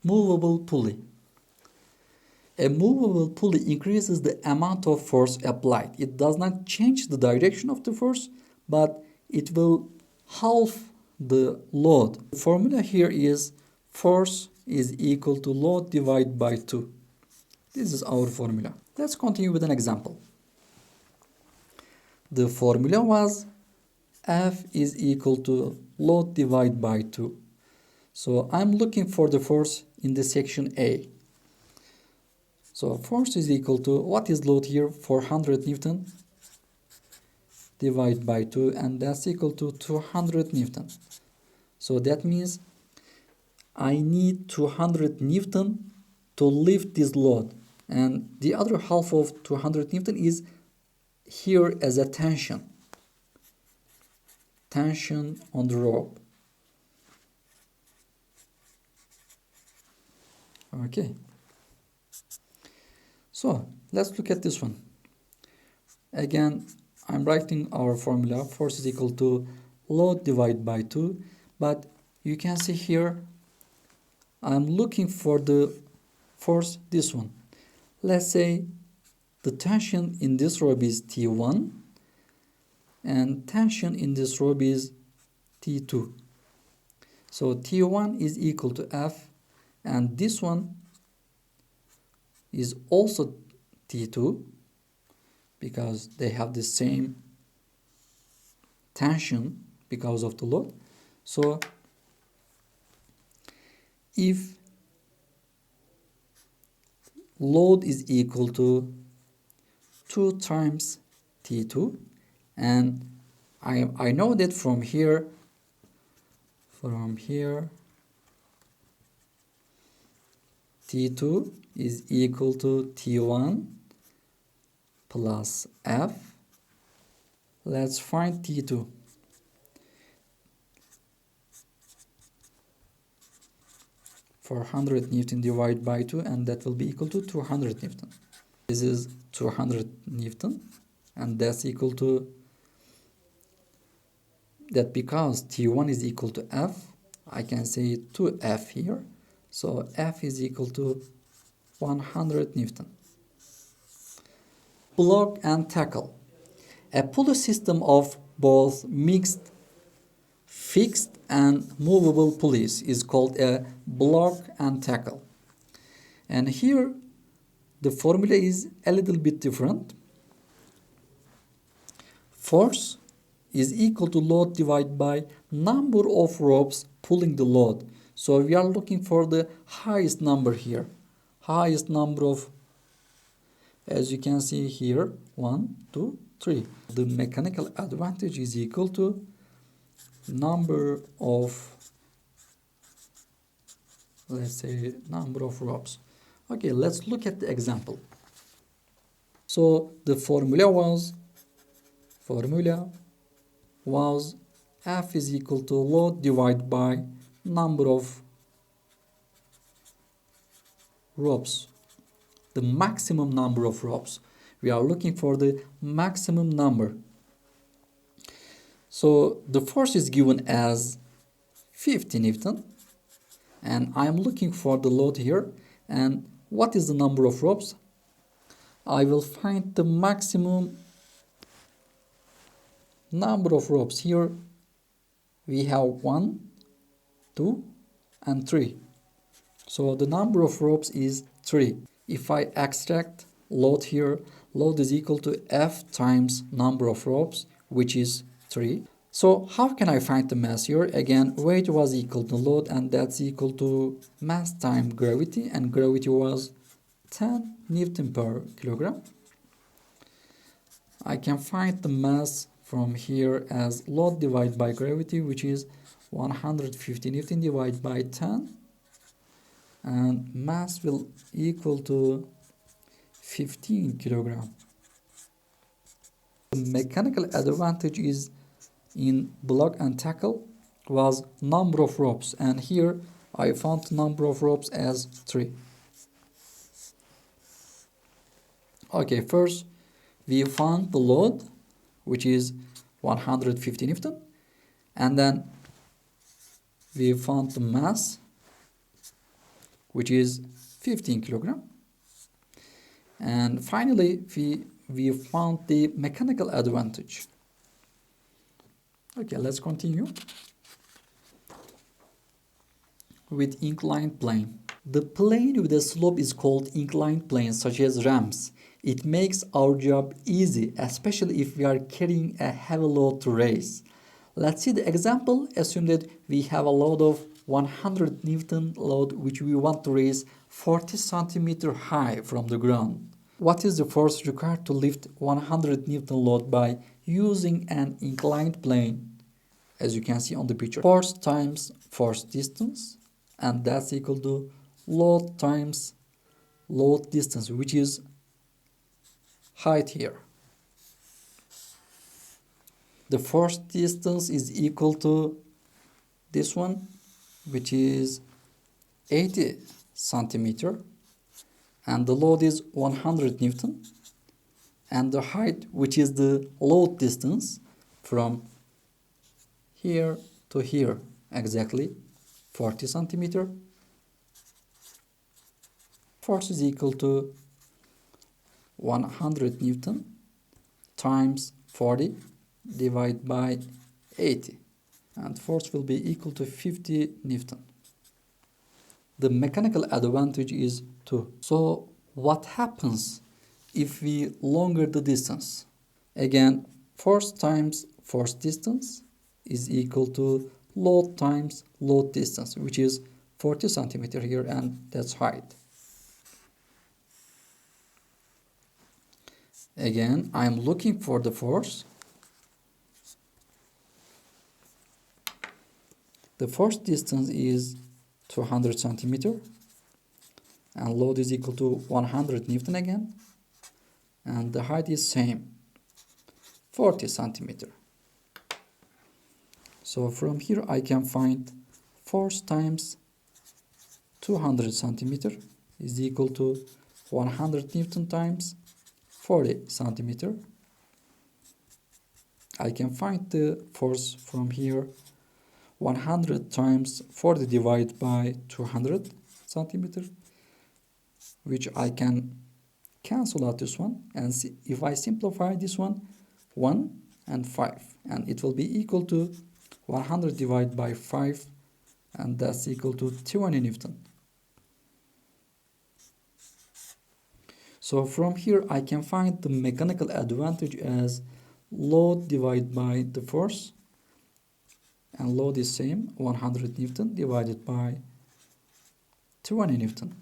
Movable pulley. A movable pulley increases the amount of force applied. It does not change the direction of the force, but it will halve the load. The formula here is force is equal to load divided by 2. This is our formula. Let's continue with an example. The formula was F is equal to load divided by 2. So I'm looking for the force in the section A. So force is equal to, what is load here? 400 Newton divided by 2, and that's equal to 200 Newton. So that means I need 200 Newton to lift this load. And the other half of 200 Newton is here as a tension. Tension on the rope. Okay. So let's look at this one. Again, I'm writing our formula. Force is equal to load divided by 2. But you can see here, I'm looking for the force, this one. Let's say the tension in this rope is T1 and tension in this rope is T2. So T1 is equal to F, and this one is also T2 because they have the same tension because of the load. So if load is equal to 2 times T2, and I know that from here T2 is equal to T1 plus F. Let's find T2. For 100 Newton divided by 2, and that will be equal to 200 Newton. This is 200 Newton, and that's equal to that because T1 is equal to F, I can say 2F here. So F is equal to 100 Newton. Block and tackle. A pulley system of both mixed, fixed and movable pulleys is called a block and tackle. And here the formula is a little bit different. Force is equal to load divided by number of ropes pulling the load. So we are looking for the highest number here. Highest number of, as you can see here, 1, 2, 3. The mechanical advantage is equal to number of, let's say, number of ropes. Okay, let's look at the example. So the formula was F is equal to load divided by number of ropes, the maximum number of ropes. We are looking for the maximum number. So the force is given as 50 Newton, and I am looking for the load here. And what is the number of ropes? I will find the maximum number of ropes. Here we have 1, 2 and 3. So the number of ropes is 3. If I extract load here, load is equal to F times number of ropes, which is 3. So how can I find the mass here? Again, weight was equal to load, and that's equal to mass times gravity, and gravity was 10 Newton per kilogram. I can find the mass from here as load divided by gravity, which is 150 Newton divided by 10, and mass will equal to 15 kilogram. The mechanical advantage is in block and tackle was number of ropes, and here I found number of ropes as 3. Okay, first we found the load, which is 150 Newton, and then we found the mass, which is 15 kilogram. And finally, we found the mechanical advantage. Okay, let's continue with inclined plane. The plane with a slope is called inclined plane, such as ramps. It makes our job easy, especially if we are carrying a heavy load to raise. Let's see the example. Assume that we have a load of 100 Newton load which we want to raise 40 centimeter high from the ground. What is the force required to lift 100 Newton load by using an inclined plane? As you can see on the picture, force times force distance, and that's equal to load times load distance, which is height here. The force distance is equal to this one, which is 80 centimeter, and the load is 100 Newton, and the height, which is the load distance from here to here, exactly 40 centimeter. Force is equal to 100 Newton times 40 divided by 80, and force will be equal to 50 Newton. The mechanical advantage is 2. So what happens if we longer the distance? Again, force times force distance is equal to load times load distance, which is 40 centimeter here, and that's height. Again, I'm looking for the force. The force distance is 200 centimeter, and load is equal to 100 Newton again, and the height is same, 40 centimeter. So from here I can find force times 200 centimeter is equal to 100 Newton times 40 centimeter. I can find the force from here. 100 times 40 divided by 200 centimeter, which I can cancel out this one, and see if I simplify this one, 1 and 5, and it will be equal to 100 divided by 5, and that's equal to 20 Newton. So from here I can find the mechanical advantage as load divided by the force, and load is same, 100 Newton divided by 20 Newton.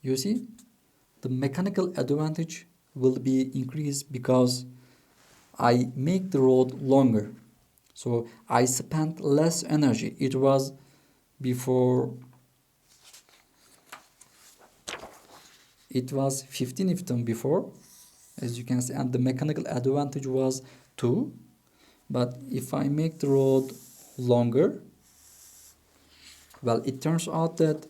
You see, the mechanical advantage will be increased because I make the road longer. So I spent less energy. It was before, it was 50 Newton before, as you can see, and the mechanical advantage was 2. But if I make the road longer, well, it turns out that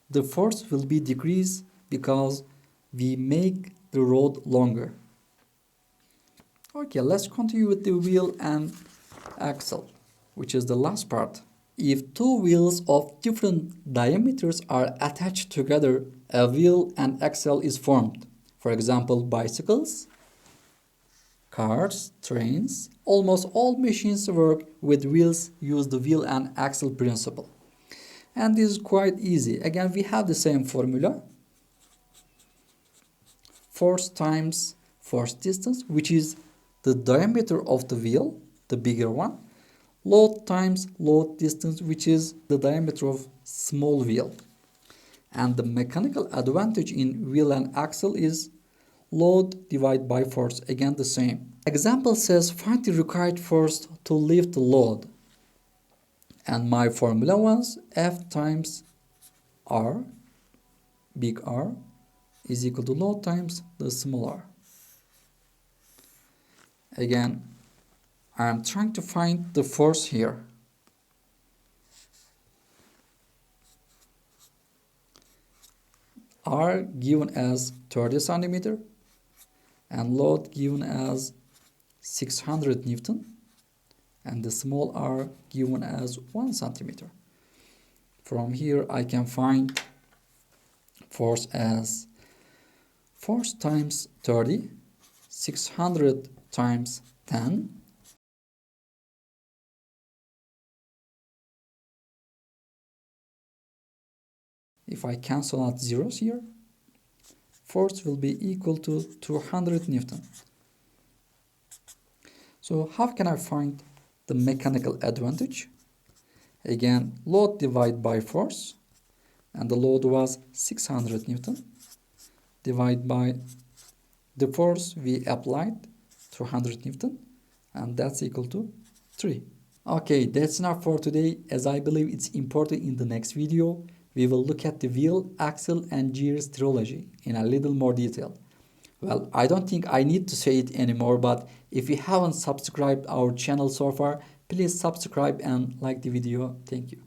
the force will be decreased because we make the road longer. Okay, let's continue with the wheel and axle, which is the last part. If two wheels of different diameters are attached together, a wheel and axle is formed. For example, bicycles, cars, trains, almost all machines work with wheels use the wheel and axle principle. And this is quite easy. Again, we have the same formula. Force times force distance, which is the diameter of the wheel, the bigger one. Load times load distance, which is the diameter of small wheel. And the mechanical advantage in wheel and axle is load divided by force, again the same. Example says find the required force to lift the load. And my formula was F times R, big R, is equal to load times the small r. Again, I am trying to find the force here. R given as 30 centimeter and load given as 600 Newton, and the small r given as 1 centimeter. From here I can find force as force times 30, 600 times 10. If I cancel out zeros here, force will be equal to 200 Newton. So how can I find the mechanical advantage? Again, load divided by force, and the load was 600 Newton, divided by the force we applied, 200 Newton, and that's equal to 3. Okay, that's enough for today, as I believe it's important. In the next video, we will look at the wheel, axle, and gears trilogy in a little more detail. Well, I don't think I need to say it anymore, but if you haven't subscribed our channel so far, please subscribe and like the video. Thank you.